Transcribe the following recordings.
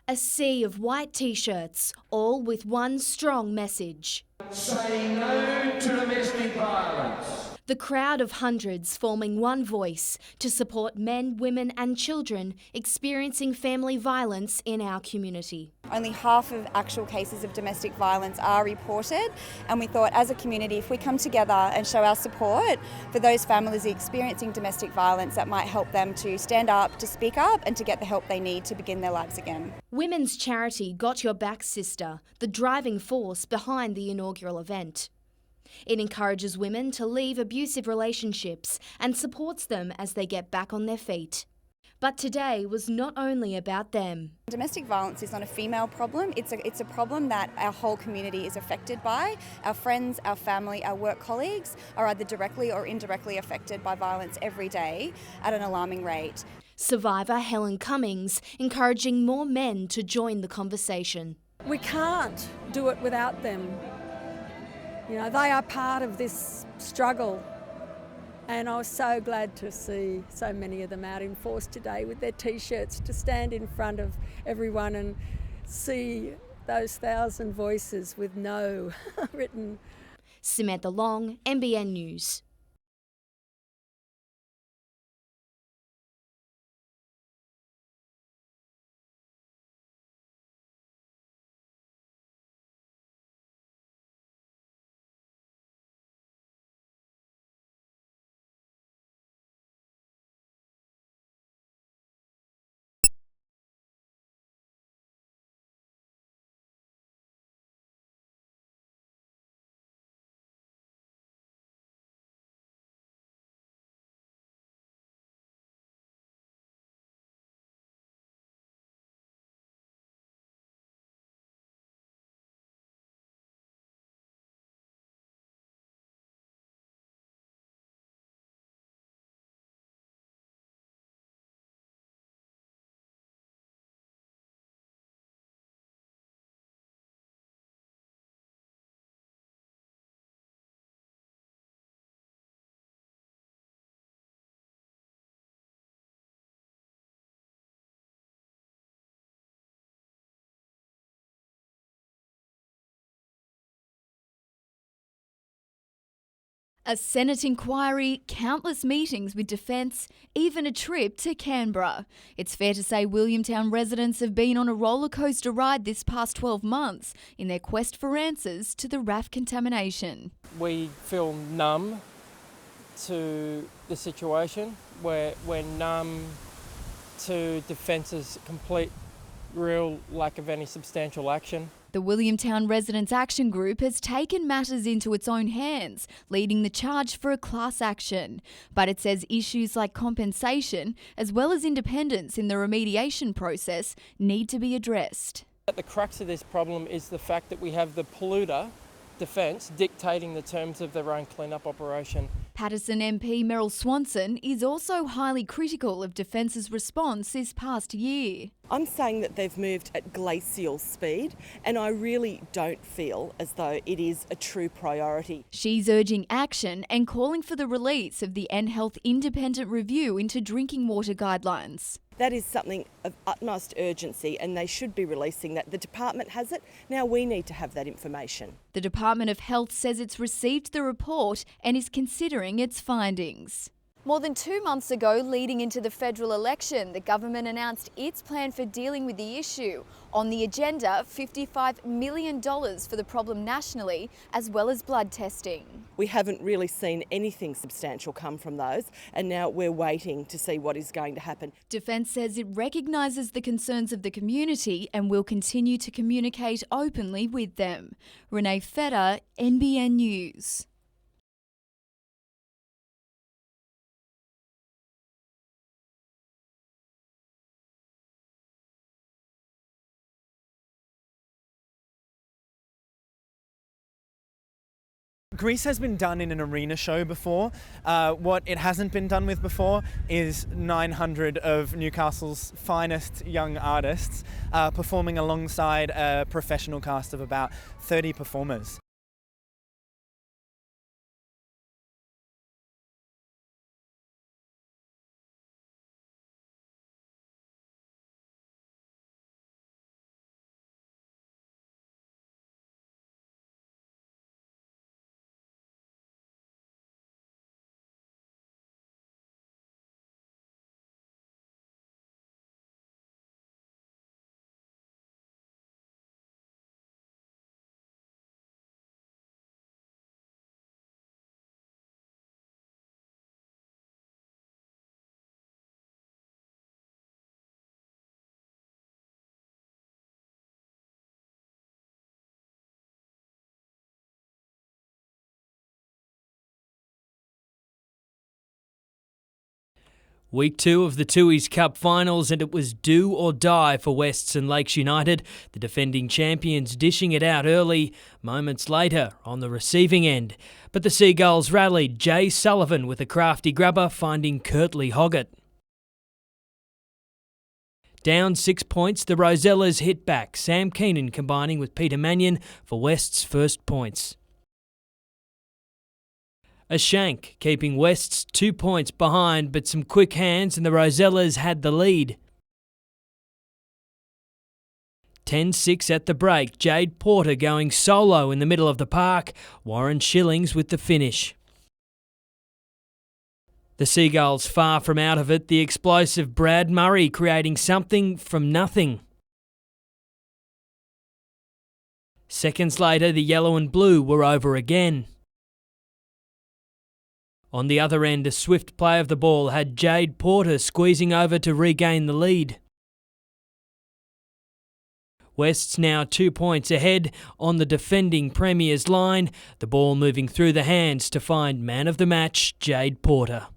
A sea of white t-shirts, all with one strong message. Say no to domestic violence. The crowd of hundreds forming one voice to support men, women and children experiencing family violence in our community. Only half of actual cases of domestic violence are reported, and we thought as a community, if we come together and show our support for those families experiencing domestic violence, that might help them to stand up, to speak up and to get the help they need to begin their lives again. Women's charity Got Your Back Sister, the driving force behind the inaugural event. It encourages women to leave abusive relationships and supports them as they get back on their feet. But today was not only about them. Domestic violence is not a female problem, it's a problem that our whole community is affected by. Our friends, our family, our work colleagues are either directly or indirectly affected by violence every day at an alarming rate. Survivor Helen Cummings encouraging more men to join the conversation. We can't do it without them. You know, they are part of this struggle, and I was so glad to see so many of them out in force today with their t-shirts, to stand in front of everyone and see those 1,000 voices with no written. Samantha Long, NBN News. A Senate inquiry, countless meetings with Defence, even a trip to Canberra. It's fair to say Williamtown residents have been on a rollercoaster ride this past 12 months in their quest for answers to the RAF contamination. We feel numb to the situation. We're numb to Defence's complete, real lack of any substantial action. The Williamtown Residents Action Group has taken matters into its own hands, leading the charge for a class action. But it says issues like compensation, as well as independence in the remediation process, need to be addressed. At the crux of this problem is the fact that we have the polluter, Defence, dictating the terms of their own clean-up operation. Paterson MP Meryl Swanson is also highly critical of Defence's response this past year. I'm saying that they've moved at glacial speed, and I really don't feel as though it is a true priority. She's urging action and calling for the release of the nHealth independent review into drinking water guidelines. That is something of utmost urgency, and they should be releasing that. The department has it, now we need to have that information. The Department of Health says it's received the report and is considering its findings. More than 2 months ago, leading into the federal election, the government announced its plan for dealing with the issue. On the agenda, $55 million for the problem nationally, as well as blood testing. We haven't really seen anything substantial come from those, and now we're waiting to see what is going to happen. Defence says it recognises the concerns of the community and will continue to communicate openly with them. Renee Feder, NBN News. Grease has been done in an arena show before. What it hasn't been done with before is 900 of Newcastle's finest young artists performing alongside a professional cast of about 30 performers. Week 2 of the Tooheys Cup finals, and it was do or die for Wests and Lakes United, the defending champions dishing it out early, moments later on the receiving end. But the Seagulls rallied, Jay Sullivan with a crafty grubber finding Kurtley Hoggett. Down 6 points, the Rosellas hit back, Sam Keenan combining with Peter Mannion for West's first points. A shank, keeping Wests 2 points behind, but some quick hands and the Rosellas had the lead. 10-6 at the break, Jade Porter going solo in the middle of the park, Warren Shillings with the finish. The Seagulls far from out of it, the explosive Brad Murray creating something from nothing. Seconds later, the yellow and blue were over again. On the other end, a swift play of the ball had Jade Porter squeezing over to regain the lead. West's now 2 points ahead on the defending Premier's line, the ball moving through the hands to find man of the match, Jade Porter.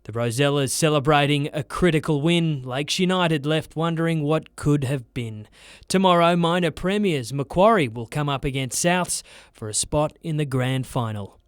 The Rosellas celebrating a critical win, Lakes United left wondering what could have been. Tomorrow, minor premiers Macquarie will come up against Souths for a spot in the grand final.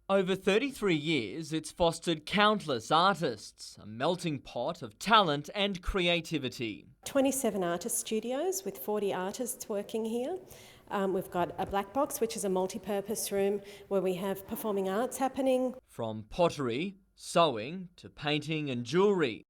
Over 33 years, it's fostered countless artists, a melting pot of talent and creativity. 27 artist studios with 40 artists working here. We've got a black box, which is a multi-purpose room where we have performing arts happening. From pottery, sewing to painting and jewellery.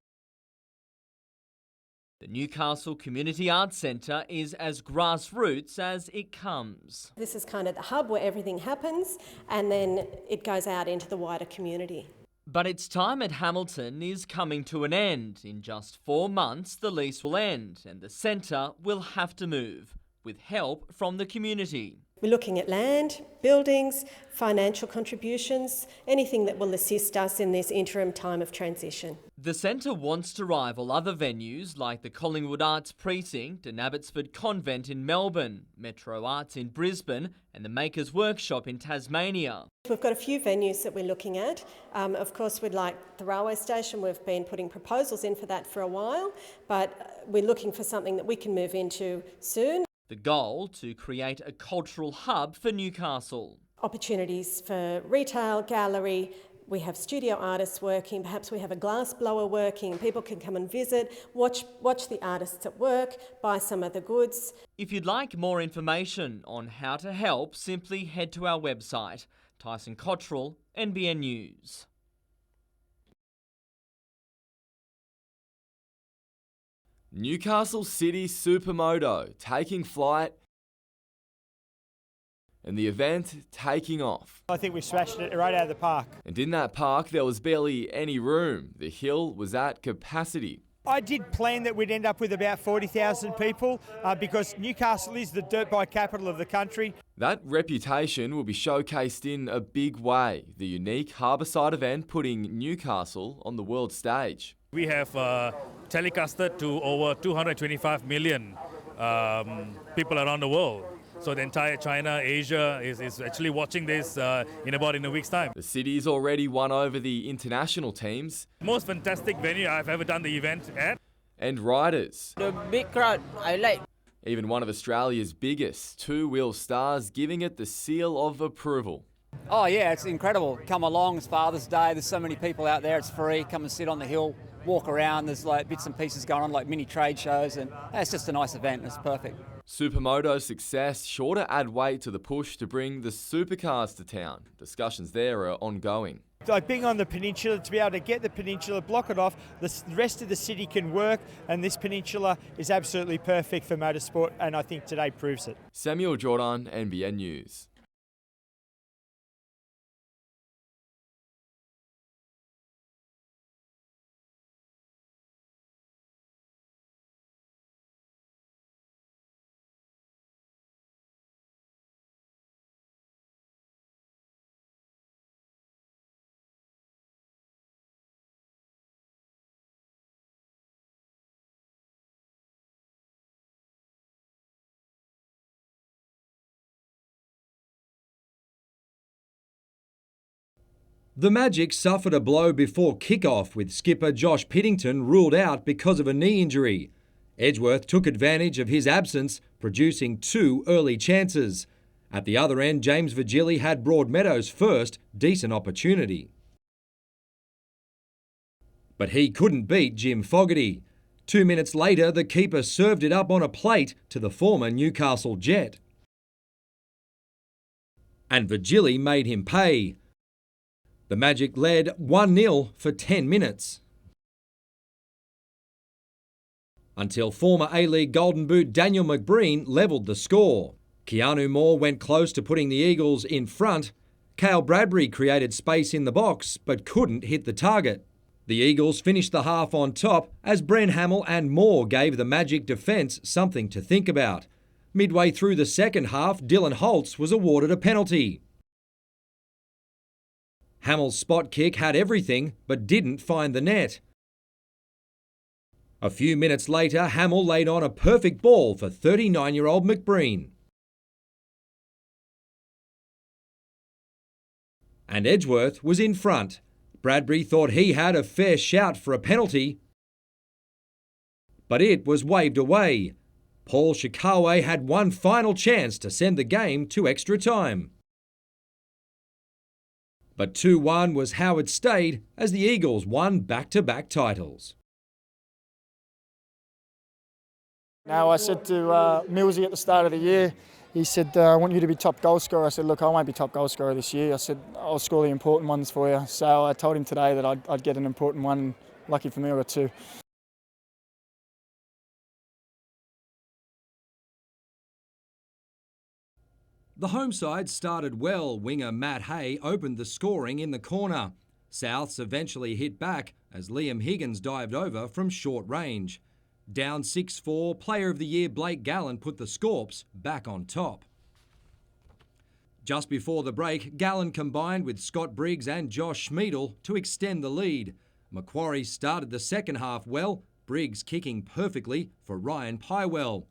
The Newcastle Community Arts Centre is as grassroots as it comes. This is kind of the hub where everything happens, and then it goes out into the wider community. But its time at Hamilton is coming to an end. In just 4 months, the lease will end and the centre will have to move, with help from the community. We're looking at land, buildings, financial contributions, anything that will assist us in this interim time of transition. The centre wants to rival other venues like the Collingwood Arts Precinct and Abbotsford Convent in Melbourne, Metro Arts in Brisbane and the Makers Workshop in Tasmania. We've got a few venues that we're looking at. Of course, we'd like the railway station. We've been putting proposals in for that for a while, but we're looking for something that we can move into soon. The goal to create a cultural hub for Newcastle. Opportunities for retail, gallery. We have studio artists working, perhaps we have a glass blower working, people can come and visit, watch the artists at work, buy some of the goods. If you'd like more information on how to help, simply head to our website. Tyson Cottrell, NBN News. Newcastle City Supermoto taking flight and the event taking off. I think we smashed it right out of the park. And in that park, there was barely any room. The hill was at capacity. I did plan that we'd end up with about 40,000 people because Newcastle is the dirt bike capital of the country. That reputation will be showcased in a big way. The unique Harbourside event putting Newcastle on the world stage. We have telecasted to over 225 million people around the world. So the entire China, Asia is actually watching this in a week's time. The city's already won over the international teams. Most fantastic venue I've ever done the event at. And riders. The big crowd, I like. Even one of Australia's biggest two-wheel stars giving it the seal of approval. Oh yeah, it's incredible. Come along, it's Father's Day, there's so many people out there, it's free. Come and sit on the hill, walk around, there's like bits and pieces going on, like mini trade shows, and it's just a nice event, it's perfect. Supermoto's success sure to add weight to the push to bring the supercars to town. Discussions there are ongoing. Like being on the peninsula, to be able to get the peninsula, block it off, the rest of the city can work, and this peninsula is absolutely perfect for motorsport, and I think today proves it. Samuel Jordan, NBN News. The Magic suffered a blow before kick-off with skipper Josh Piddington ruled out because of a knee injury. Edgeworth took advantage of his absence, producing 2 early chances. At the other end, James Virgili had Broadmeadows' first decent opportunity. But he couldn't beat Jim Fogarty. 2 minutes later, the keeper served it up on a plate to the former Newcastle Jet. And Virgili made him pay. The Magic led 1-0 for 10 minutes. Until former A-League Golden Boot Daniel McBreen levelled the score. Keanu Moore went close to putting the Eagles in front. Cale Bradbury created space in the box but couldn't hit the target. The Eagles finished the half on top as Brent Hamill and Moore gave the Magic defence something to think about. Midway through the second half, Dylan Holtz was awarded a penalty. Hamill's spot kick had everything but didn't find the net. A few minutes later, Hamill laid on a perfect ball for 39-year-old McBreen. And Edgeworth was in front. Bradbury thought he had a fair shout for a penalty, but it was waved away. Paul Shikawe had one final chance to send the game to extra time. But 2-1 was how it stayed as the Eagles won back-to-back titles. Now, I said to Millsy at the start of the year, he said, I want you to be top goal scorer. I said, look, I won't be top goal scorer this year. I said, I'll score the important ones for you. So I told him today that I'd get an important one. Lucky for me, I got 2. The home side started well. Winger Matt Hay opened the scoring in the corner. Souths eventually hit back as Liam Higgins dived over from short range. Down 6-4, Player of the Year Blake Gallen put the Scorps back on top. Just before the break, Gallen combined with Scott Briggs and Josh Schmiedel to extend the lead. Macquarie started the second half well, Briggs kicking perfectly for Ryan Pywell.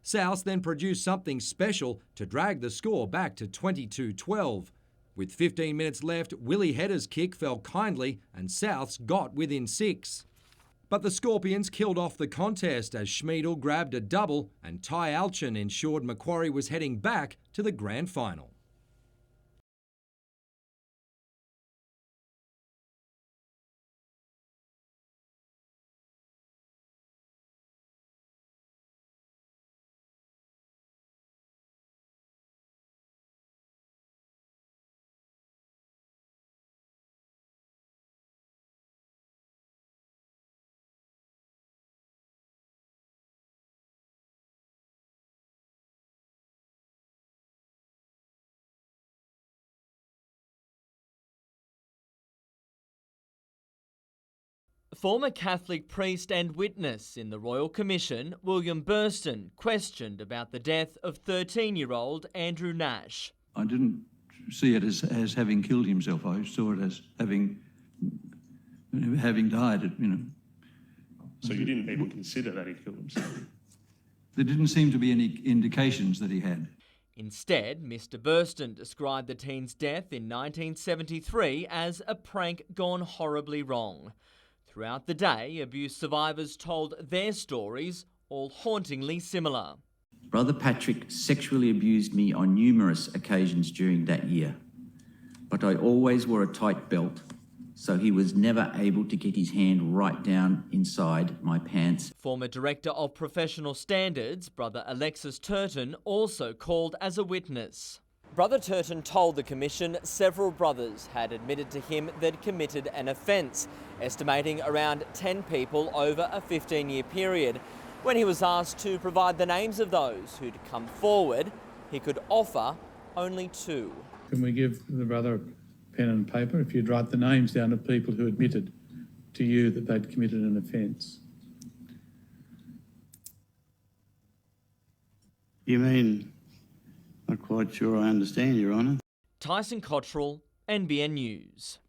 South then produced something special to drag the score back to 22-12. With 15 minutes left, Willie Hedder's kick fell kindly and Souths got within 6. But the Scorpions killed off the contest as Schmiedel grabbed a double and Ty Alchin ensured Macquarie was heading back to the grand final. Former Catholic priest and witness in the Royal Commission, William Burston, questioned about the death of 13-year-old Andrew Nash. I didn't see it as having killed himself. I saw it as having died, So you didn't even consider that he killed himself? There didn't seem to be any indications that he had. Instead, Mr Burston described the teen's death in 1973 as a prank gone horribly wrong. Throughout the day, abuse survivors told their stories, all hauntingly similar. Brother Patrick sexually abused me on numerous occasions during that year, but I always wore a tight belt, so he was never able to get his hand right down inside my pants. Former Director of Professional Standards, Brother Alexis Turton, also called as a witness. Brother Turton told the Commission several brothers had admitted to him they'd committed an offence, estimating around 10 people over a 15-year period. When he was asked to provide the names of those who'd come forward, he could offer only 2. Can we give the brother a pen and paper if you'd write the names down of people who admitted to you that they'd committed an offence? You mean... Not quite sure I understand, Your Honour. Tyson Cottrell, NBN News.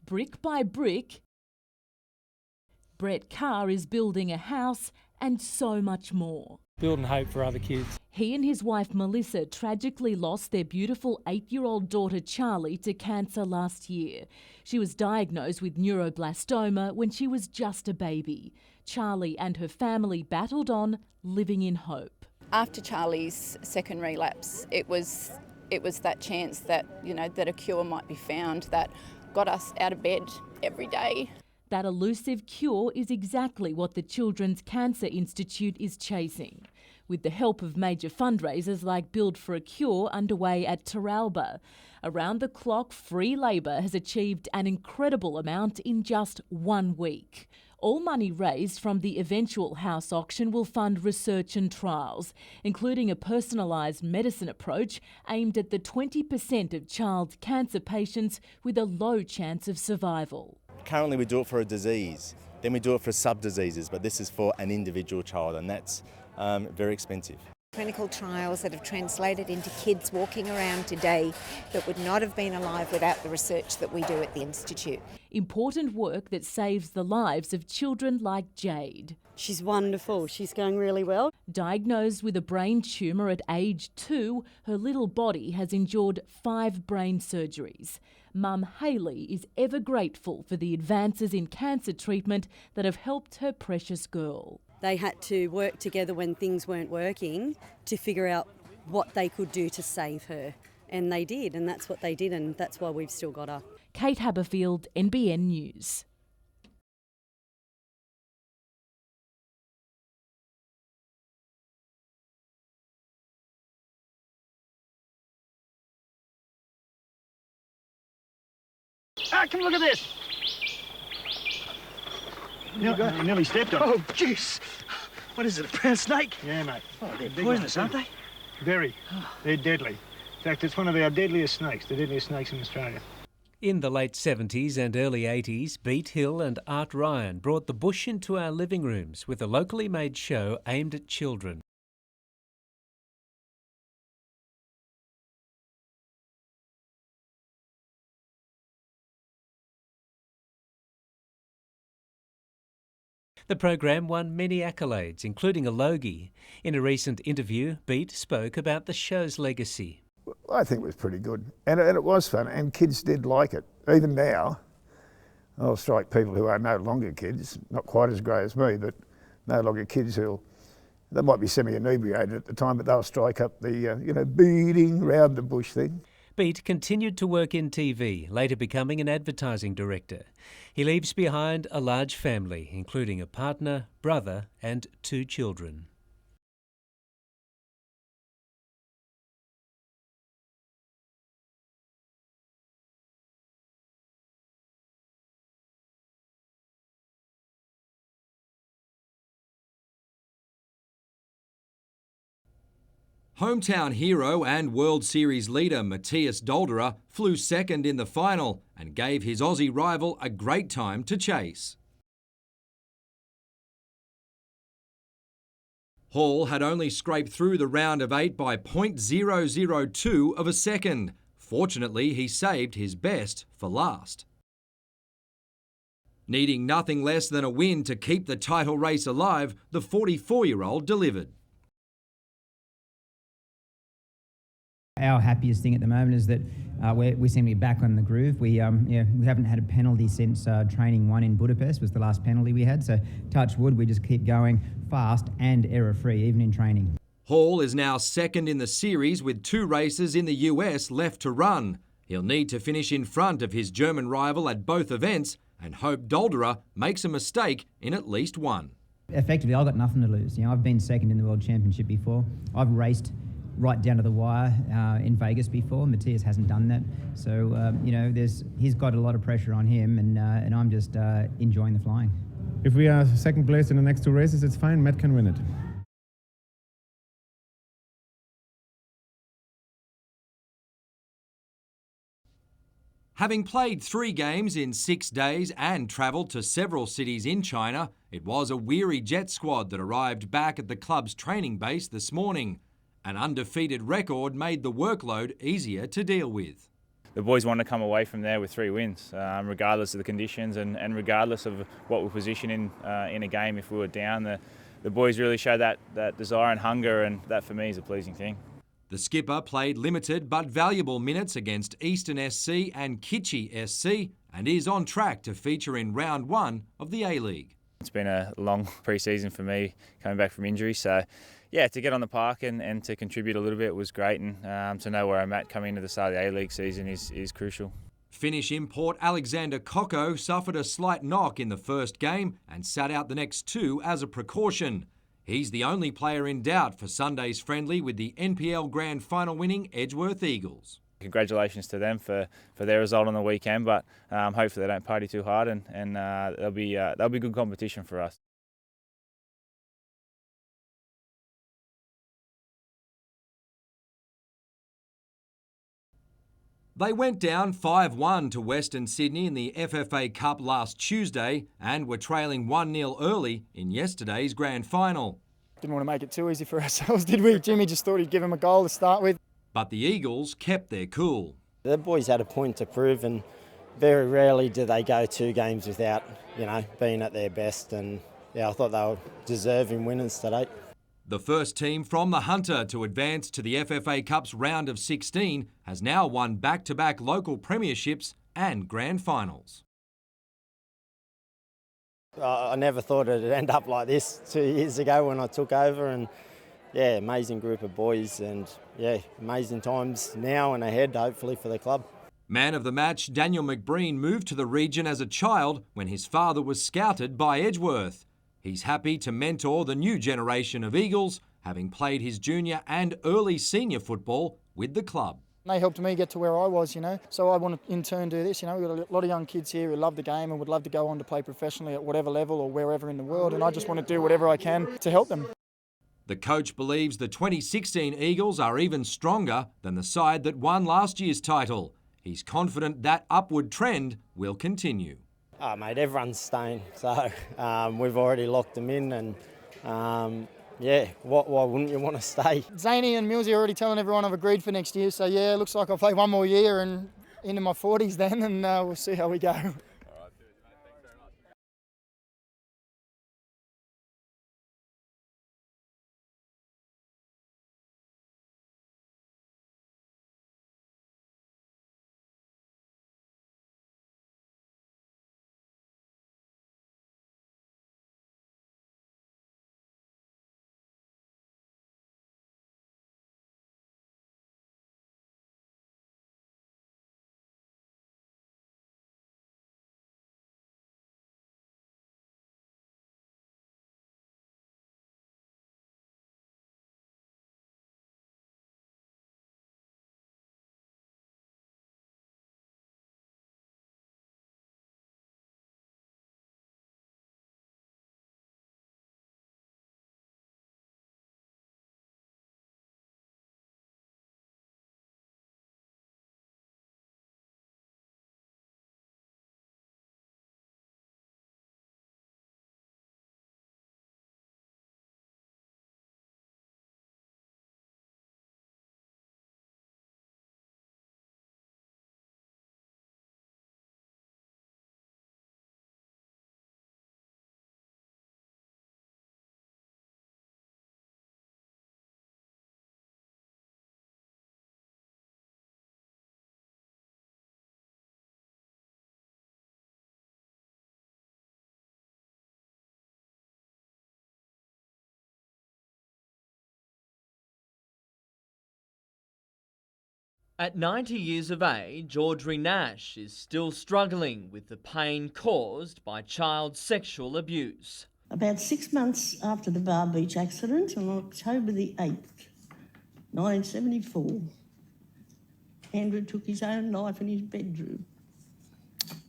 Brick by brick, Brett Carr is building a house and so much more. Building hope for other kids. He and his wife Melissa tragically lost their beautiful 8-year-old daughter Charlie to cancer last year. She was diagnosed with neuroblastoma when she was just a baby. Charlie and her family battled on, living in hope. After Charlie's second relapse, it was that chance that, that a cure might be found that got us out of bed every day. That elusive cure is exactly what the Children's Cancer Institute is chasing. With the help of major fundraisers like Build for a Cure underway at Terralba, around-the-clock free labour has achieved an incredible amount in just 1 week. All money raised from the eventual house auction will fund research and trials, including a personalised medicine approach aimed at the 20% of child cancer patients with a low chance of survival. Currently we do it for a disease, then we do it for sub-diseases, but this is for an individual child, and that's very expensive. Clinical trials that have translated into kids walking around today that would not have been alive without the research that we do at the Institute. Important work that saves the lives of children like Jade. She's wonderful. She's going really well. Diagnosed with a brain tumour at age 2, her little body has endured 5 brain surgeries. Mum Hayley is ever grateful for the advances in cancer treatment that have helped her precious girl. They had to work together when things weren't working to figure out what they could do to save her. And they did, and that's what they did, and that's why we've still got her. Kate Haberfield, NBN News. Ah, come look at this. You nearly stepped on it. Oh, jeez. What is it, a brown snake? Yeah, mate. Oh, they're poisonous, aren't they? Very. They're deadly. In fact, it's one of our deadliest snakes, the deadliest snakes in Australia. In the late 70s and early 80s, Beat Hill and Art Ryan brought the bush into our living rooms with a locally made show aimed at children. The program won many accolades, including a Logie. In a recent interview, Beat spoke about the show's legacy. I think it was pretty good, and it was fun, and kids did like it. Even now, I'll strike people who are no longer kids, not quite as grey as me, but no longer kids they might be semi-inebriated at the time, but they'll strike up the, beating round the bush thing. Beat continued to work in TV, later becoming an advertising director. He leaves behind a large family, including a partner, brother and 2 children. Hometown hero and World Series leader Matthias Dolderer flew second in the final and gave his Aussie rival a great time to chase. Hall had only scraped through the round of 8 by 0.002 of a second. Fortunately, he saved his best for last. Needing nothing less than a win to keep the title race alive, the 44-year-old delivered. Our happiest thing at the moment is that we seem to be back on the groove. We haven't had a penalty since training 1 in Budapest was the last penalty we had. So touch wood, we just keep going fast and error-free, even in training. Hall is now second in the series with 2 races in the US left to run. He'll need to finish in front of his German rival at both events and hope Dolderer makes a mistake in at least one. Effectively, I've got nothing to lose. I've been second in the World Championship before. I've raced right down to the wire in Vegas before. Matthias hasn't done that. So, he's got a lot of pressure on him and I'm just enjoying the flying. If we are second place in the next 2 races, it's fine. Matt can win it. Having played 3 games in 6 days and travelled to several cities in China, it was a weary jet squad that arrived back at the club's training base this morning. An undefeated record made the workload easier to deal with. The boys want to come away from there with 3 wins, regardless of the conditions and regardless of what we're positioned in a game. If we were down, the boys really showed that desire and hunger, and that for me is a pleasing thing. The skipper played limited but valuable minutes against Eastern SC and Kitchee SC and is on track to feature in round 1 of the A-League. It's been a long pre-season for me coming back from injury, so yeah, to get on the park and to contribute a little bit was great, and to know where I'm at coming into the start of the A-League season is crucial. Finnish import Alexander Kokko suffered a slight knock in the first game and sat out the next 2 as a precaution. He's the only player in doubt for Sunday's friendly with the NPL Grand Final winning Edgeworth Eagles. Congratulations to them for their result on the weekend, but hopefully they don't party too hard and they'll be good competition for us. They went down 5-1 to Western Sydney in the FFA Cup last Tuesday and were trailing 1-0 early in yesterday's grand final. Didn't want to make it too easy for ourselves, did we? Jimmy just thought he'd give him a goal to start with. But the Eagles kept their cool. The boys had a point to prove, and very rarely do they go 2 games without, being at their best. And I thought they were deserving winners today. The first team from the Hunter to advance to the FFA Cup's round of 16 has now won back-to-back local premierships and grand finals. I never thought it'd end up like this 2 years ago when I took over, and amazing group of boys, and amazing times now and ahead, hopefully, for the club. Man of the match, Daniel McBreen moved to the region as a child when his father was scouted by Edgeworth. He's happy to mentor the new generation of Eagles, having played his junior and early senior football with the club. They helped me get to where I was, so I want to in turn do this. We've got a lot of young kids here who love the game and would love to go on to play professionally at whatever level or wherever in the world, and I just want to do whatever I can to help them. The coach believes the 2016 Eagles are even stronger than the side that won last year's title. He's confident that upward trend will continue. Oh, mate, everyone's staying, so we've already locked them in, and why wouldn't you want to stay? Zaney and Millsy are already telling everyone I've agreed for next year, so it looks like I'll play one more year and into my 40s then, and we'll see how we go. At 90 years of age, Audrey Nash is still struggling with the pain caused by child sexual abuse. About 6 months after the Bar Beach accident, on October the 8th, 1974, Andrew took his own life in his bedroom.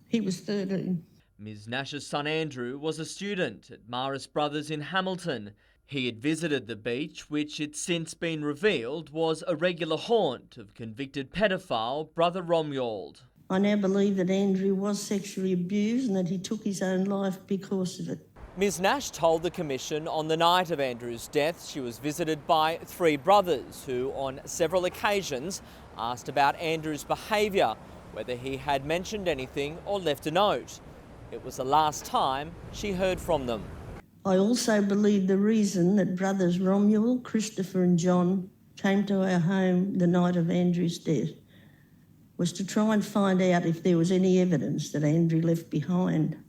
He was 13. Ms Nash's son Andrew was a student at Marist Brothers in Hamilton. He had visited the beach, which it's since been revealed was a regular haunt of convicted pedophile Brother Romuald. I now believe that Andrew was sexually abused and that he took his own life because of it. Ms Nash told the Commission on the night of Andrew's death she was visited by 3 brothers who on several occasions asked about Andrew's behaviour, whether he had mentioned anything or left a note. It was the last time she heard from them. I also believe the reason that brothers Romuald, Christopher and John came to our home the night of Andrew's death was to try and find out if there was any evidence that Andrew left behind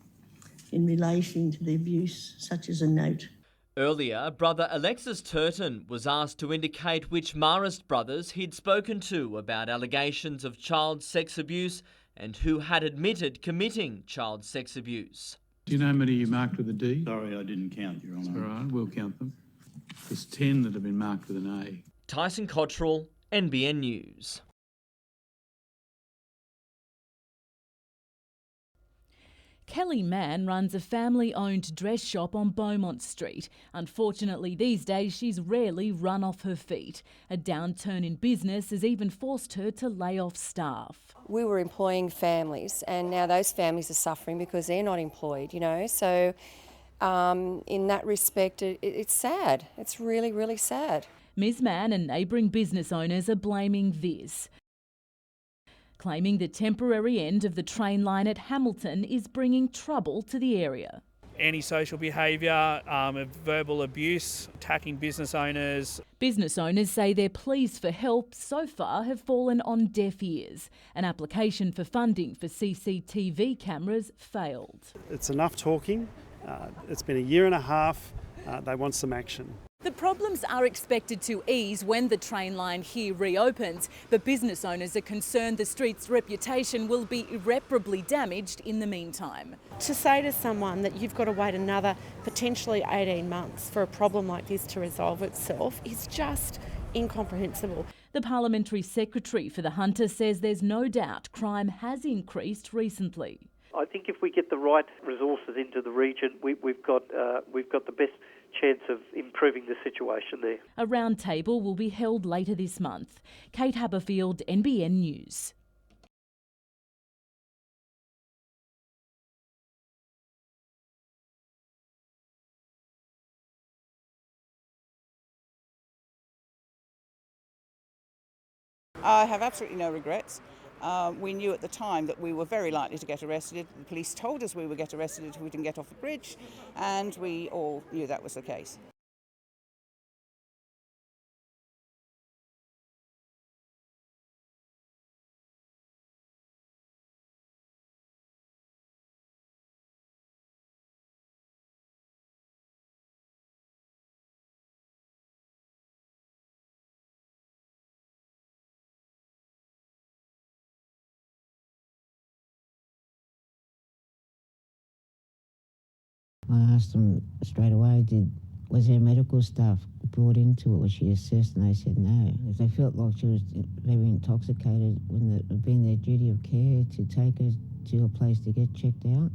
in relation to the abuse, such as a note. Earlier, brother Alexis Turton was asked to indicate which Marist brothers he'd spoken to about allegations of child sex abuse and who had admitted committing child sex abuse. Do you know how many you marked with a D? Sorry, I didn't count, Your Honour. All right, we'll count them. There's 10 that have been marked with an A. Tyson Cottrell, NBN News. Kelly Mann runs a family-owned dress shop on Beaumont Street. Unfortunately, these days she's rarely run off her feet. A downturn in business has even forced her to lay off staff. We were employing families and now those families are suffering because they're not employed, So in that respect, it's sad. It's really, really sad. Ms Mann and neighbouring business owners are blaming this, claiming the temporary end of the train line at Hamilton is bringing trouble to the area. Antisocial behaviour, verbal abuse, attacking business owners. Business owners say their pleas for help so far have fallen on deaf ears. An application for funding for CCTV cameras failed. It's enough talking. It's been a year and a half. They want some action. The problems are expected to ease when the train line here reopens, but business owners are concerned the street's reputation will be irreparably damaged in the meantime. To say to someone that you've got to wait another potentially 18 months for a problem like this to resolve itself is just incomprehensible. The parliamentary secretary for the Hunter says there's no doubt crime has increased recently. I think if we get the right resources into the region, we've got the best chance of improving the situation there. A round table will be held later this month. Kate Haberfield, NBN News. I have absolutely no regrets. We knew at the time that we were very likely to get arrested. The police told us we would get arrested if we didn't get off the bridge, and we all knew that was the case. I asked them straight away, was there medical staff brought into it? Was she assessed? And they said no. They felt like she was very intoxicated when it had been their duty of care to take her to a place to get checked out.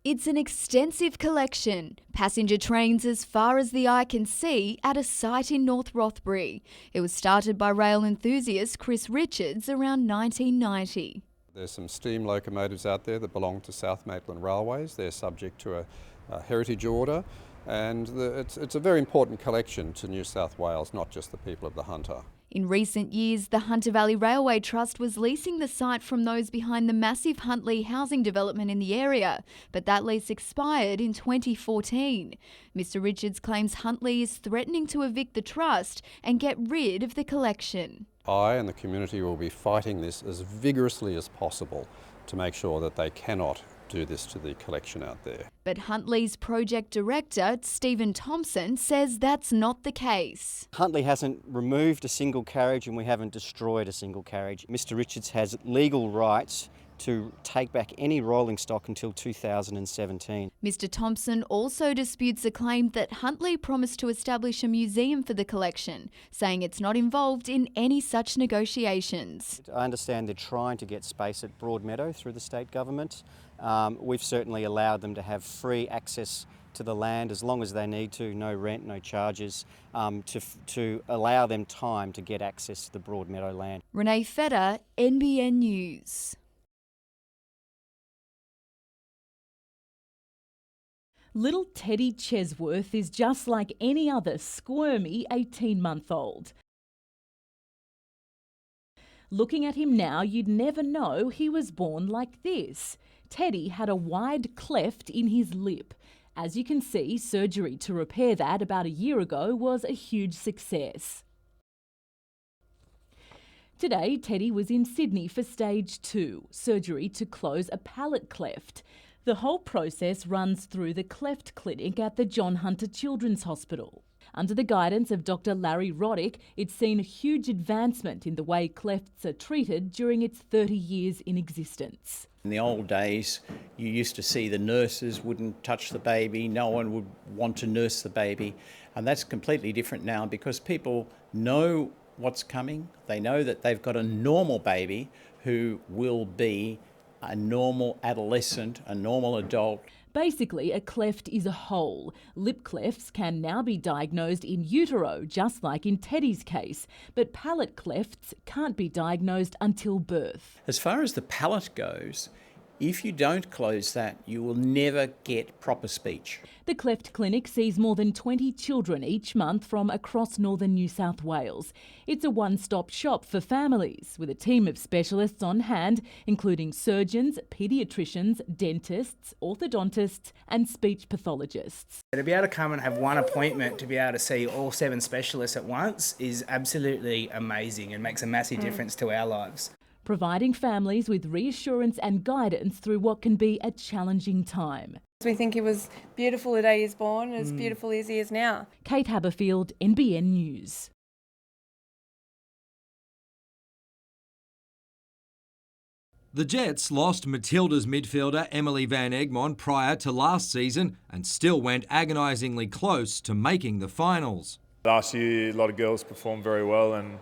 It's an extensive collection, passenger trains as far as the eye can see at a site in North Rothbury. It was started by rail enthusiast Chris Richards around 1990. There's some steam locomotives out there that belong to South Maitland Railways. They're subject to a heritage order, and it's a very important collection to New South Wales, not just the people of the Hunter. In recent years, the Hunter Valley Railway Trust was leasing the site from those behind the massive Huntley housing development in the area, but that lease expired in 2014. Mr. Richards claims Huntley is threatening to evict the trust and get rid of the collection. I and the community will be fighting this as vigorously as possible to make sure that they cannot do this to the collection out there. But Huntley's project director, Stephen Thompson, says that's not the case. Huntley hasn't removed a single carriage and we haven't destroyed a single carriage. Mr. Richards has legal rights to take back any rolling stock until 2017. Mr. Thompson also disputes a claim that Huntley promised to establish a museum for the collection, saying it's not involved in any such negotiations. I understand they're trying to get space at Broadmeadow through the state government. We've certainly allowed them to have free access to the land as long as they need to, no rent, no charges, to allow them time to get access to the Broadmeadow land. Renee Feder, NBN News. Little Teddy Chesworth is just like any other squirmy 18-month-old. Looking at him now, you'd never know he was born like this. Teddy had a wide cleft in his lip. As you can see, surgery to repair that about a year ago was a huge success. Today, Teddy was in Sydney for stage 2, surgery to close a palate cleft. The whole process runs through the cleft clinic at the John Hunter Children's Hospital. Under the guidance of Dr. Larry Roddick, it's seen a huge advancement in the way clefts are treated during its 30 years in existence. In the old days, you used to see the nurses wouldn't touch the baby, no one would want to nurse the baby, and that's completely different now because people know what's coming. They know that they've got a normal baby who will be a normal adolescent, a normal adult. Basically, a cleft is a hole. Lip clefts can now be diagnosed in utero, just like in Teddy's case, but palate clefts can't be diagnosed until birth. As far as the palate goes, if you don't close that, you will never get proper speech. The Cleft Clinic sees more than 20 children each month from across northern New South Wales. It's a one-stop shop for families, with a team of specialists on hand, including surgeons, paediatricians, dentists, orthodontists and speech pathologists. To be able to come and have one appointment to be able to see all 7 specialists at once is absolutely amazing and makes a massive difference to our lives. providing families with reassurance and guidance through what can be a challenging time. We think it was beautiful the day he was born, as beautiful as he is now. Kate Haberfield, NBN News. The Jets lost Matilda's midfielder Emily Van Egmond prior to last season and still went agonisingly close to making the finals. Last year, a lot of girls performed very well and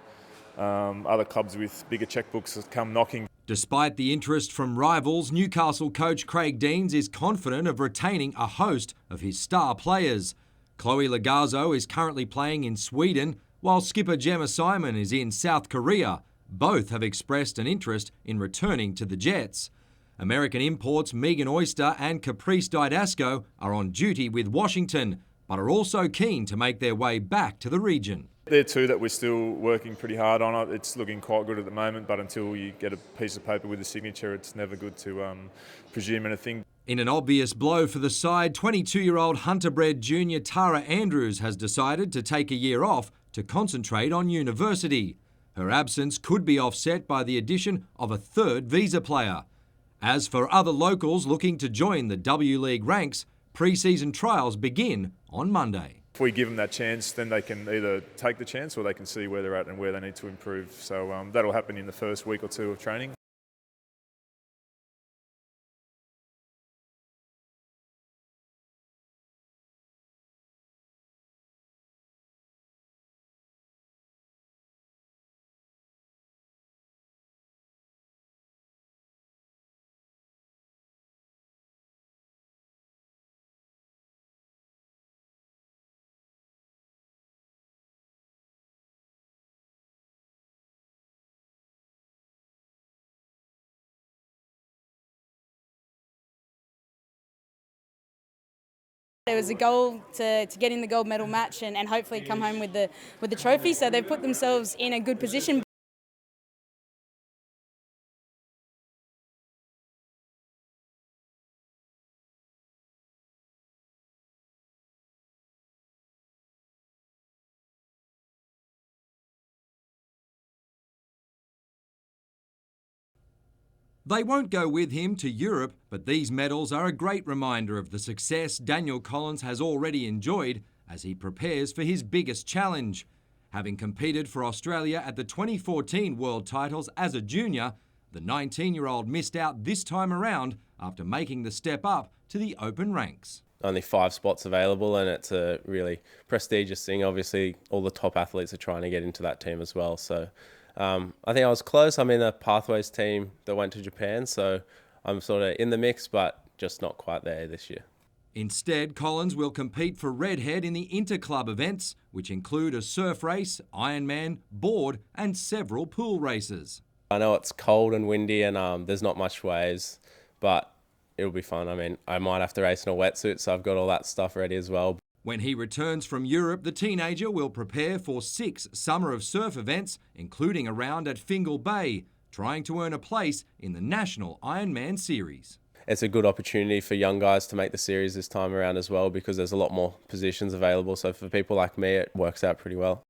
other clubs with bigger checkbooks have come knocking. Despite the interest from rivals, Newcastle coach Craig Deans is confident of retaining a host of his star players. Chloe Lagazzo is currently playing in Sweden, while skipper Gemma Simon is in South Korea. Both have expressed an interest in returning to the Jets. American imports Megan Oyster and Caprice Didasco are on duty with Washington, but are also keen to make their way back to the region. They're two that we're still working pretty hard on. It's looking quite good at the moment, but until you get a piece of paper with a signature, it's never good to presume anything. In an obvious blow for the side, 22-year-old Hunter-bred junior Tara Andrews has decided to take a year off to concentrate on university. Her absence could be offset by the addition of a third visa player. As for other locals looking to join the W-League ranks, pre-season trials begin on Monday. If we give them that chance, then they can either take the chance or they can see where they're at and where they need to improve. So that'll happen in the first week or two of training. There was a goal to get in the gold medal match and hopefully come home with the trophy, so they've put themselves in a good position. They won't go with him to Europe, but these medals are a great reminder of the success Daniel Collins has already enjoyed as he prepares for his biggest challenge. Having competed for Australia at the 2014 World Titles as a junior, the 19-year-old missed out this time around after making the step up to the open ranks. Only 5 spots available, and it's a really prestigious thing. Obviously, all the top athletes are trying to get into that team as well. So I think I was close. I'm in the Pathways team that went to Japan, so I'm sort of in the mix, but just not quite there this year. Instead, Collins will compete for Redhead in the inter-club events, which include a surf race, Ironman, board and several pool races. I know it's cold and windy and there's not much waves, but it'll be fun. I mean, I might have to race in a wetsuit, so I've got all that stuff ready as well. When he returns from Europe, the teenager will prepare for 6 Summer of Surf events, including a round at Fingal Bay, trying to earn a place in the National Ironman Series. It's a good opportunity for young guys to make the series this time around as well, because there's a lot more positions available. So for people like me, it works out pretty well.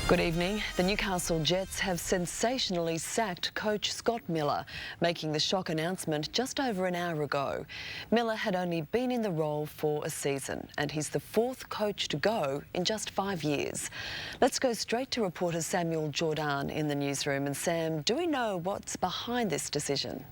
Good evening. The Newcastle Jets have sensationally sacked coach Scott Miller, making the shock announcement just over an hour ago. Miller had only been in the role for a season, and he's the 4th coach to go in just 5 years. Let's go straight to reporter Samuel Jordan in the newsroom. And Sam, do we know what's behind this decision?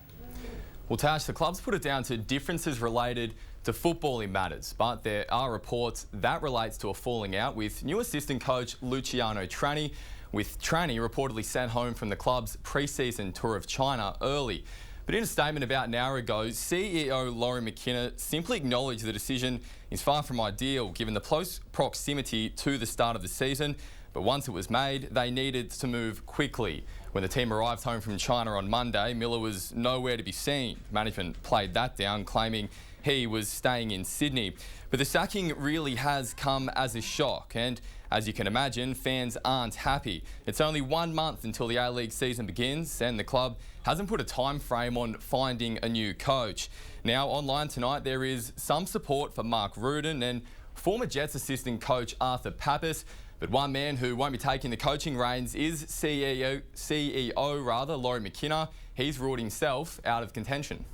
Well, Tash, the club's put it down to differences related to football in matters, but there are reports that relates to a falling out with new assistant coach Luciano Tranni, with Tranni reportedly sent home from the club's pre-season tour of China early. But in a statement about an hour ago, CEO Laurie McKenna simply acknowledged the decision is far from ideal given the close proximity to the start of the season. But once it was made, they needed to move quickly. When the team arrived home from China on Monday, Miller was nowhere to be seen. Management played that down, claiming he was staying in Sydney. But the sacking really has come as a shock, and as you can imagine, fans aren't happy. It's only 1 month until the A-League season begins, and the club hasn't put a time frame on finding a new coach. Now, online tonight, there is some support for Mark Rudin and former Jets assistant coach Arthur Pappas. But one man who won't be taking the coaching reins is CEO Laurie McKenna. He's ruled himself out of contention.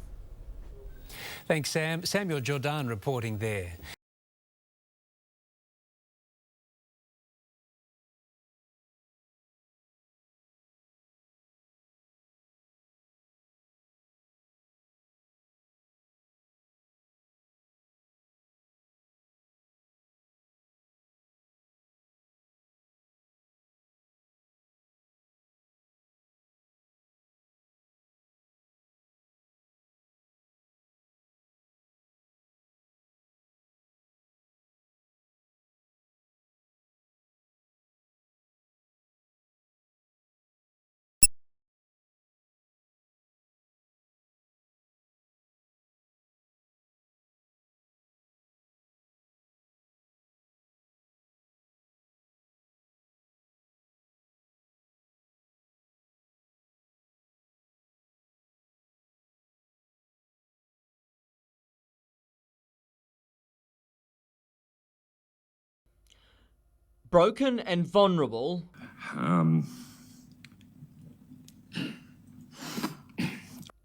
Thanks, Sam. Samuel Jordan reporting there. Broken and vulnerable.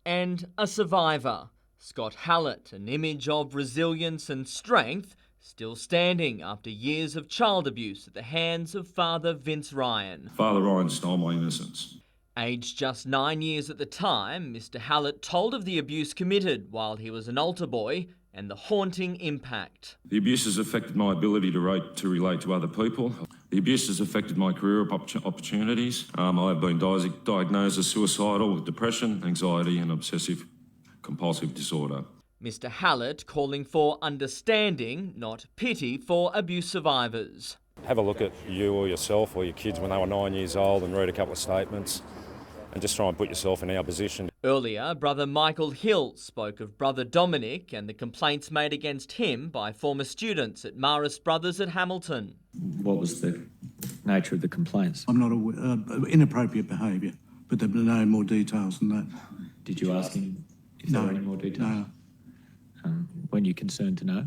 And a survivor. Scott Hallett, an image of resilience and strength, still standing after years of child abuse at the hands of Father Vince Ryan. Father Ryan stole my innocence. Aged just 9 years at the time, Mr. Hallett told of the abuse committed while he was an altar boy and the haunting impact. The abuse has affected my ability to relate to other people. The abuse has affected my career opportunities. I have been diagnosed as suicidal with depression, anxiety and obsessive compulsive disorder. Mr. Hallett calling for understanding, not pity, for abuse survivors. Have a look at you or yourself or your kids when they were 9 years old and read a couple of statements and just try and put yourself in our position. Earlier, Brother Michael Hill spoke of Brother Dominic and the complaints made against him by former students at Marist Brothers at Hamilton. What was the nature of the complaints? I'm not aware, inappropriate behaviour, but there are no more details than that. Did you ask him if there were any more details? No. Weren't you concerned to know?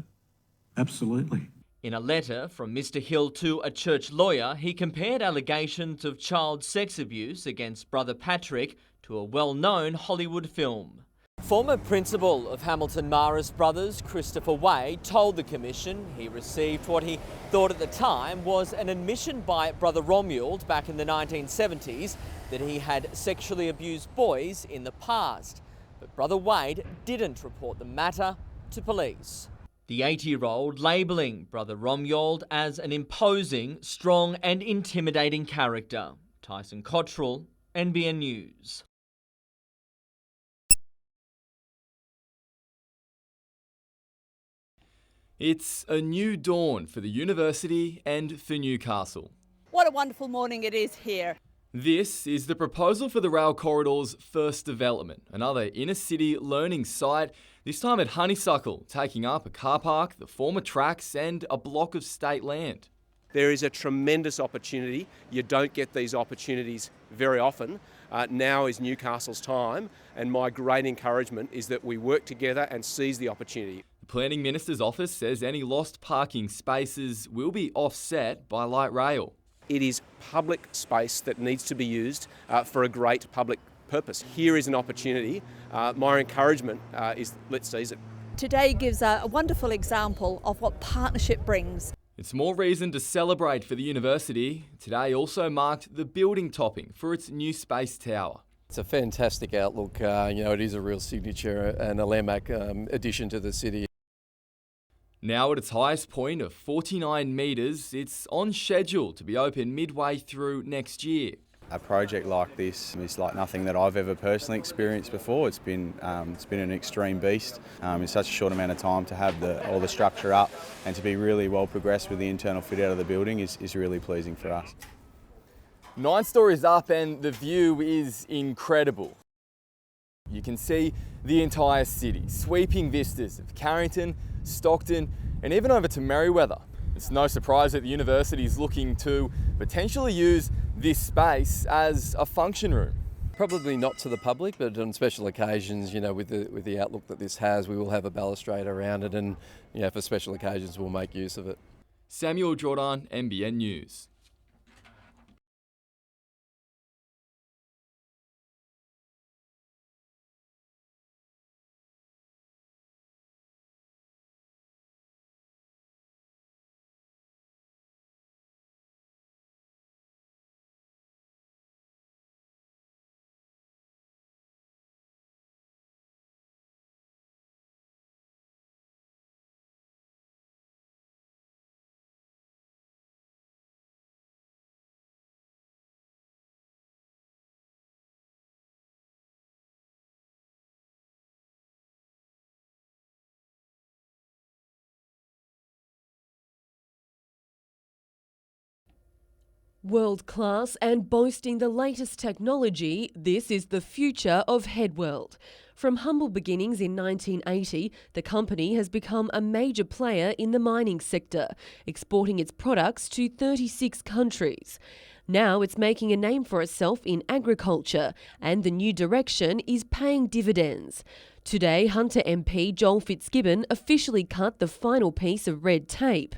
Absolutely. In a letter from Mr. Hill to a church lawyer, he compared allegations of child sex abuse against Brother Patrick to a well-known Hollywood film. Former principal of Hamilton Marist Brothers, Christopher Wade, told the Commission he received what he thought at the time was an admission by Brother Romuald back in the 1970s that he had sexually abused boys in the past. But Brother Wade didn't report the matter to police. The 80-year-old labelling Brother Romuald as an imposing, strong and intimidating character. Tyson Cottrell, NBN News. It's a new dawn for the university and for Newcastle. What a wonderful morning it is here. This is the proposal for the rail corridor's first development, another inner-city learning site, this time at Honeysuckle, taking up a car park, the former tracks and a block of state land. There is a tremendous opportunity. You don't get these opportunities very often. Now is Newcastle's time, and my great encouragement is that we work together and seize the opportunity. The Planning Minister's office says any lost parking spaces will be offset by light rail. It is public space that needs to be used for a great public purpose. Here is an opportunity. My encouragement is let's seize it. Today gives a wonderful example of what partnership brings. It's more reason to celebrate for the university. Today also marked the building topping for its new space tower. It's a fantastic outlook. It is a real signature and a landmark addition to the city. Now at its highest point of 49 metres, it's on schedule to be open midway through next year. A project like this is like nothing that I've ever personally experienced before. It's been an extreme beast in such a short amount of time. To have all the structure up and to be really well progressed with the internal fit out of the building is really pleasing for us. 9 stories up and the view is incredible. You can see the entire city, sweeping vistas of Carrington, Stockton and even over to Merewether. It's no surprise that the university is looking to potentially use this space as a function room. Probably not to the public, but on special occasions, you know, with the outlook that this has, we will have a balustrade around it, and you know, for special occasions, we'll make use of it. Samuel Jordan, NBN News. World-class and boasting the latest technology, this is the future of Headworld. From humble beginnings in 1980, the company has become a major player in the mining sector, exporting its products to 36 countries. Now it's making a name for itself in agriculture, and the new direction is paying dividends. Today, Hunter MP Joel Fitzgibbon officially cut the final piece of red tape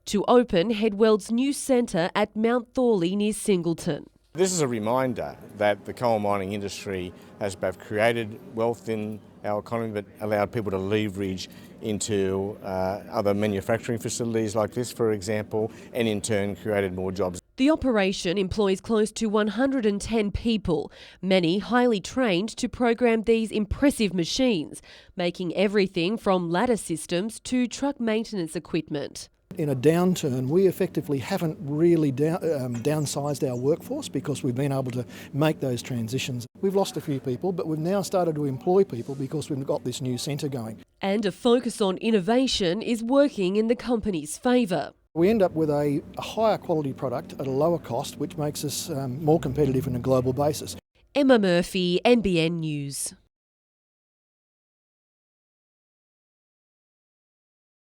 to open Headworld's new centre at Mount Thorley near Singleton. This is a reminder that the coal mining industry has both created wealth in our economy but allowed people to leverage into other manufacturing facilities like this, for example, and in turn created more jobs. The operation employs close to 110 people, many highly trained to program these impressive machines, making everything from ladder systems to truck maintenance equipment. In a downturn, we effectively haven't really downsized our workforce because we've been able to make those transitions. We've lost a few people, but we've now started to employ people because we've got this new centre going. And a focus on innovation is working in the company's favour. We end up with a higher quality product at a lower cost, which makes us more competitive on a global basis. Emma Murphy, NBN News.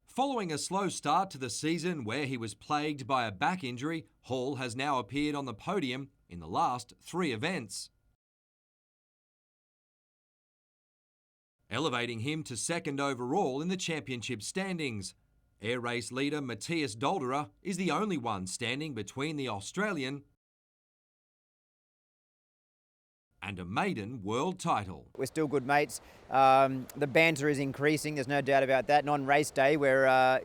Following a slow start to the season where he was plagued by a back injury, Hall has now appeared on the podium in the last 3 events, elevating him to 2nd overall in the championship standings. Air race leader Matthias Dolderer is the only one standing between the Australian and a maiden world title. We're still good mates. The banter is increasing. There's no doubt about that. And on race day, we're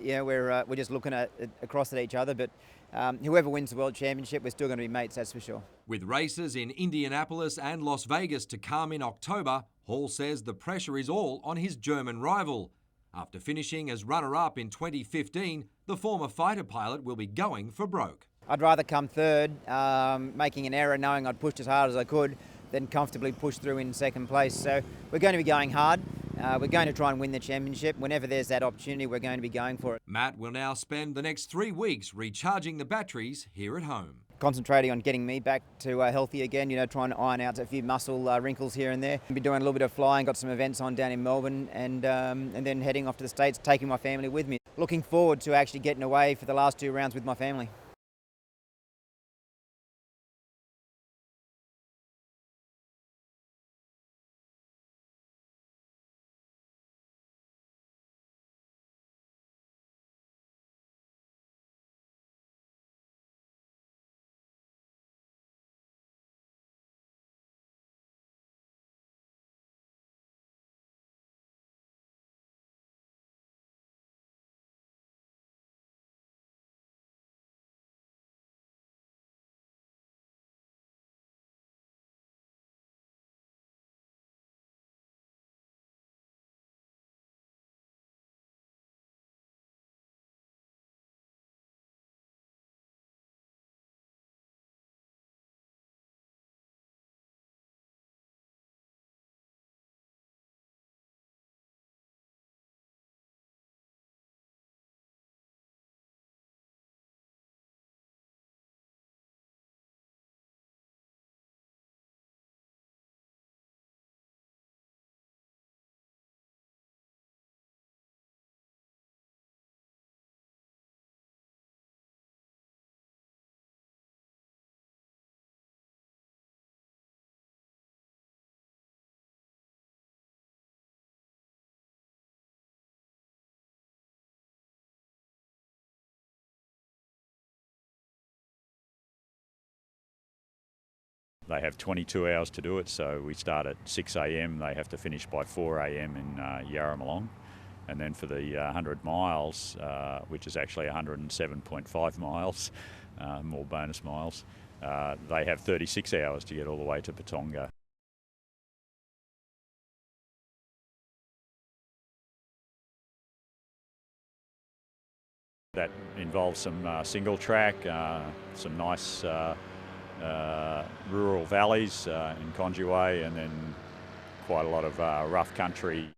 just looking across at each other. But whoever wins the world championship, we're still going to be mates. That's for sure. With races in Indianapolis and Las Vegas to come in October, Hall says the pressure is all on his German rival. After finishing as runner-up in 2015, the former fighter pilot will be going for broke. I'd rather come third, making an error, knowing I'd pushed as hard as I could, then comfortably push through in 2nd place. So we're going to be going hard. We're going to try and win the championship. Whenever there's that opportunity, we're going to be going for it. Matt will now spend the next 3 weeks recharging the batteries here at home. Concentrating on getting me back to healthy again, trying to iron out a few muscle wrinkles here and there. I've been doing a little bit of flying, got some events on down in Melbourne, and then heading off to the States, taking my family with me. Looking forward to actually getting away for the last 2 rounds with my family. They have 22 hours to do it, so we start at 6 a.m. They have to finish by 4 a.m. in Yarramalong. And then for the 100 miles, which is actually 107.5 miles, more bonus miles, they have 36 hours to get all the way to Patonga. That involves some single track, some nice rural valleys in Conjue, and then quite a lot of rough country.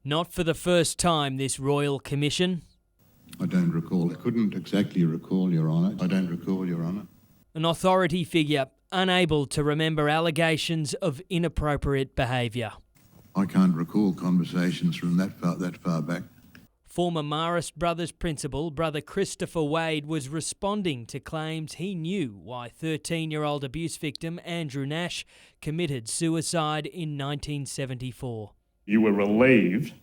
Not for the first time, this Royal Commission. I don't recall. I couldn't exactly recall, Your Honour. I don't recall, Your Honour. An authority figure unable to remember allegations of inappropriate behaviour. I can't recall conversations from that far back. Former Marist Brothers principal, Brother Christopher Wade, was responding to claims he knew why 13-year-old abuse victim Andrew Nash committed suicide in 1974. You were relieved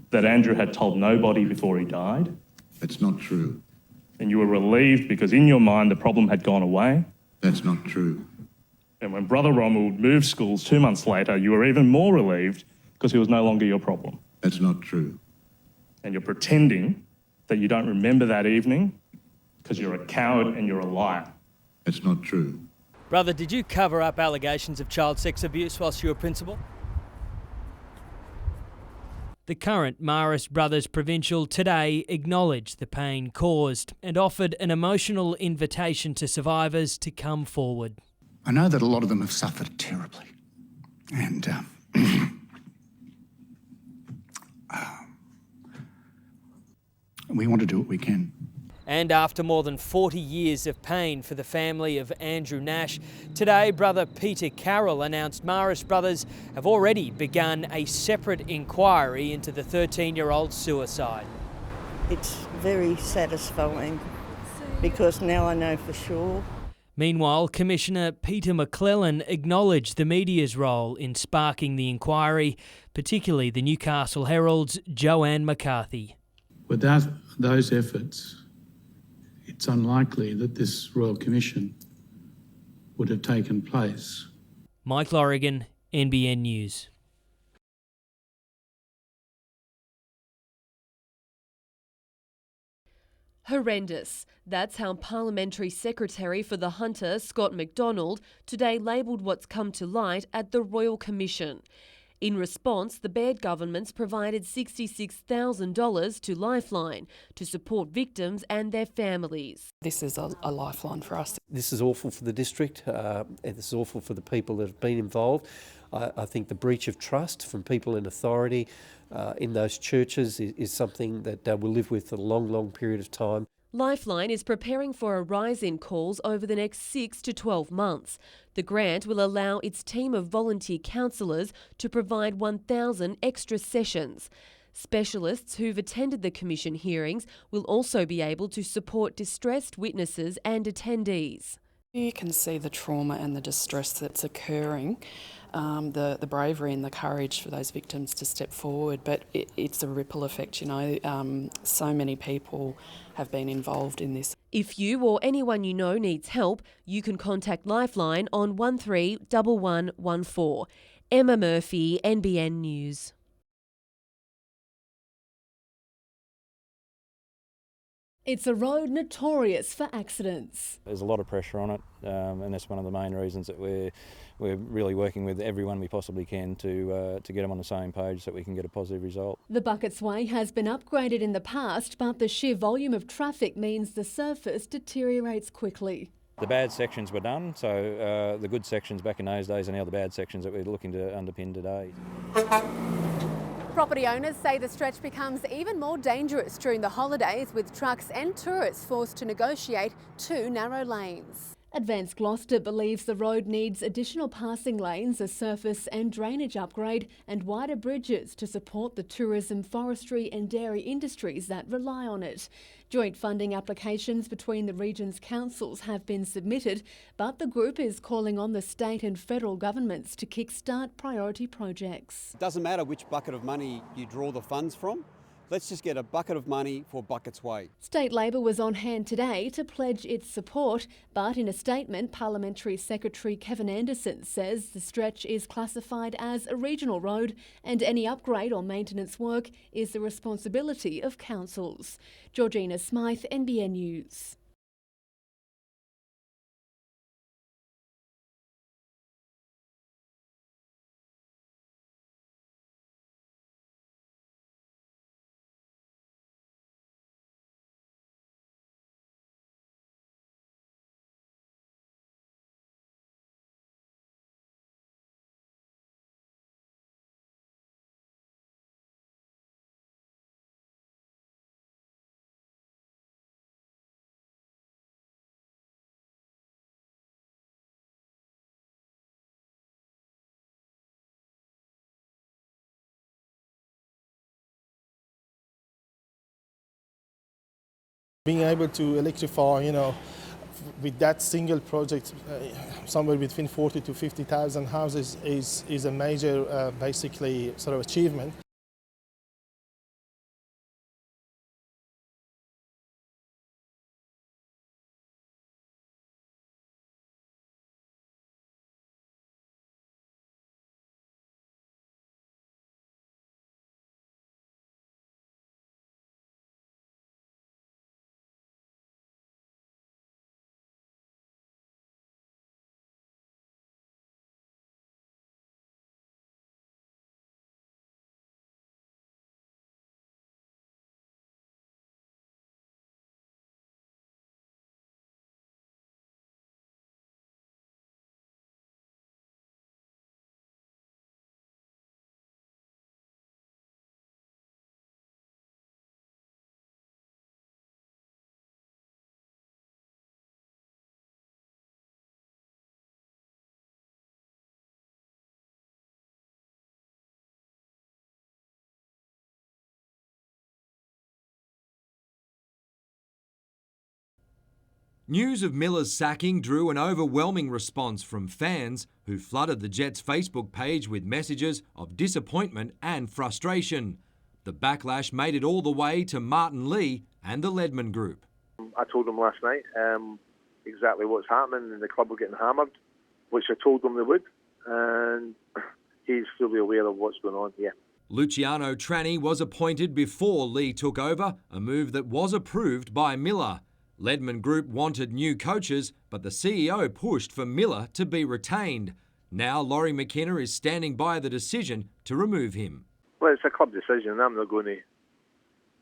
that Andrew had told nobody before he died. That's not true. And you were relieved because in your mind the problem had gone away. That's not true. And when Brother Ronald moved schools 2 months later, you were even more relieved because he was no longer your problem. That's not true. And you're pretending that you don't remember that evening because you're a coward and you're a liar. That's not true. Brother, did you cover up allegations of child sex abuse whilst you were principal? The current Marist Brothers Provincial today acknowledged the pain caused and offered an emotional invitation to survivors to come forward. I know that a lot of them have suffered terribly. And we want to do what we can. And after more than 40 years of pain for the family of Andrew Nash, today Brother Peter Carroll announced Marist Brothers have already begun a separate inquiry into the 13-year-old's suicide. It's very satisfying because now I know for sure. Meanwhile, Commissioner Peter McClellan acknowledged the media's role in sparking the inquiry, particularly the Newcastle Herald's Joanne McCarthy. Without those efforts, it's unlikely that this Royal Commission would have taken place. Mike Lorrigan, NBN News. Horrendous. That's how Parliamentary Secretary for the Hunter, Scott MacDonald, today labelled what's come to light at the Royal Commission. In response, the Baird government's provided $66,000 to Lifeline to support victims and their families. This is a lifeline for us. This is awful for the district, and this is awful for the people that have been involved. I think the breach of trust from people in authority in those churches is something that we'll live with for a long, long period of time. Lifeline is preparing for a rise in calls over the next 6 to 12 months. The grant will allow its team of volunteer counsellors to provide 1,000 extra sessions. Specialists who've attended the Commission hearings will also be able to support distressed witnesses and attendees. You can see the trauma and the distress that's occurring, the bravery and the courage for those victims to step forward, but it's a ripple effect, you know. So many people have been involved in this. If you or anyone you know needs help, you can contact Lifeline on 131114. Emma Murphy, NBN News. It's a road notorious for accidents. There's a lot of pressure on it, and that's one of the main reasons that we're really working with everyone we possibly can to get them on the same page so that we can get a positive result. The Buckets Way has been upgraded in the past, but the sheer volume of traffic means the surface deteriorates quickly. The bad sections were done, so the good sections back in those days are now the bad sections that we're looking to underpin today. Property owners say the stretch becomes even more dangerous during the holidays, with trucks and tourists forced to negotiate 2 narrow lanes. Advanced Gloucester believes the road needs additional passing lanes, a surface and drainage upgrade and wider bridges to support the tourism, forestry and dairy industries that rely on it. Joint funding applications between the region's councils have been submitted, but the group is calling on the state and federal governments to kickstart priority projects. It doesn't matter which bucket of money you draw the funds from. Let's just get a bucket of money for Buckets Way. State Labor was on hand today to pledge its support, but in a statement, Parliamentary Secretary Kevin Anderson says the stretch is classified as a regional road and any upgrade or maintenance work is the responsibility of councils. Georgina Smythe, NBN News. Being able to electrify, with that single project, somewhere between 40 to 50,000 houses is a major, basically, sort of achievement. News of Miller's sacking drew an overwhelming response from fans who flooded the Jets' Facebook page with messages of disappointment and frustration. The backlash made it all the way to Martin Lee and the Ledman Group. I told them last night exactly what's happening, and the club were getting hammered, which I told them they would, and he's fully aware of what's going on here. Luciano Tranny was appointed before Lee took over, a move that was approved by Miller. Ledman Group wanted new coaches, but the CEO pushed for Miller to be retained. Now Laurie McKenna is standing by the decision to to remove him. Well, it's a club decision. I'm not going to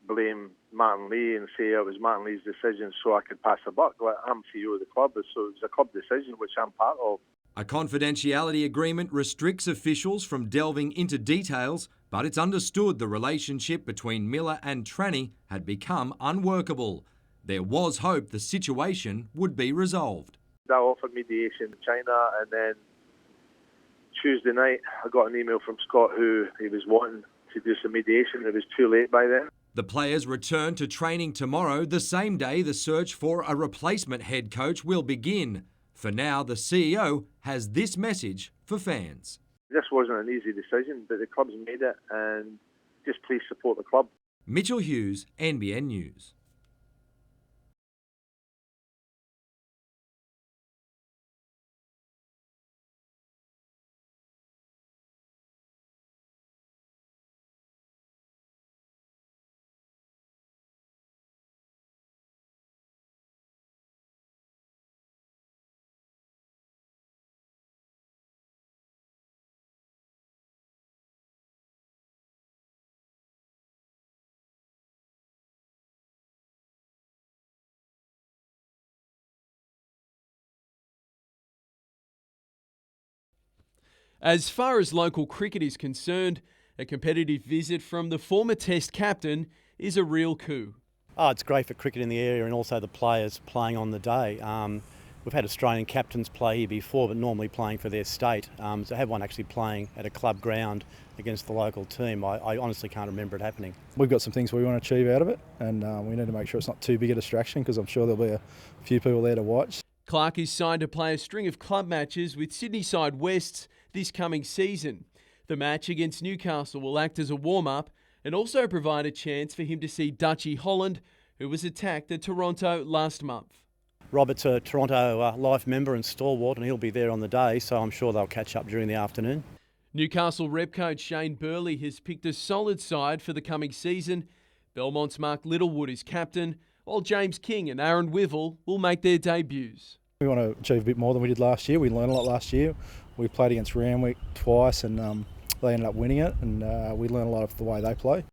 blame Martin Lee and say it was Martin Lee's decision so I could pass the buck. Like, I'm CEO of the club, so it was a club decision which I'm part of. A confidentiality agreement restricts officials from delving into details, but it's understood the relationship between Miller and Tranny had become unworkable. There was hope the situation would be resolved. They offered mediation in China, and then Tuesday night I got an email from Scott who he was wanting to do some mediation. It was too late by then. The players return to training tomorrow, the same day the search for a replacement head coach will begin. For now, the CEO has this message for fans. This wasn't an easy decision, but the club's made it, and just please support the club. Mitchell Hughes, NBN News. As far as local cricket is concerned, a competitive visit from the former Test captain is a real coup. Oh, it's great for cricket in the area and also the players playing on the day. We've had Australian captains play here before, but normally playing for their state. To have one actually playing at a club ground against the local team, I honestly can't remember it happening. We've got some things we want to achieve out of it, and we need to make sure it's not too big a distraction, because I'm sure there'll be a few people there to watch. Clark is signed to play a string of club matches with Sydney side Wests this coming season. The match against Newcastle will act as a warm-up and also provide a chance for him to see Dutchy Holland, who was attacked at Toronto last month. Robert's a Toronto Life member and stalwart, and he'll be there on the day, so I'm sure they'll catch up during the afternoon. Newcastle rep coach Shane Burley has picked a solid side for the coming season. Belmont's Mark Littlewood is captain, while James King and Aaron Wivell will make their debuts. We want to achieve a bit more than we did last year. We learned a lot last year. We played against Randwick twice, and they ended up winning it, and we learned a lot of the way they play.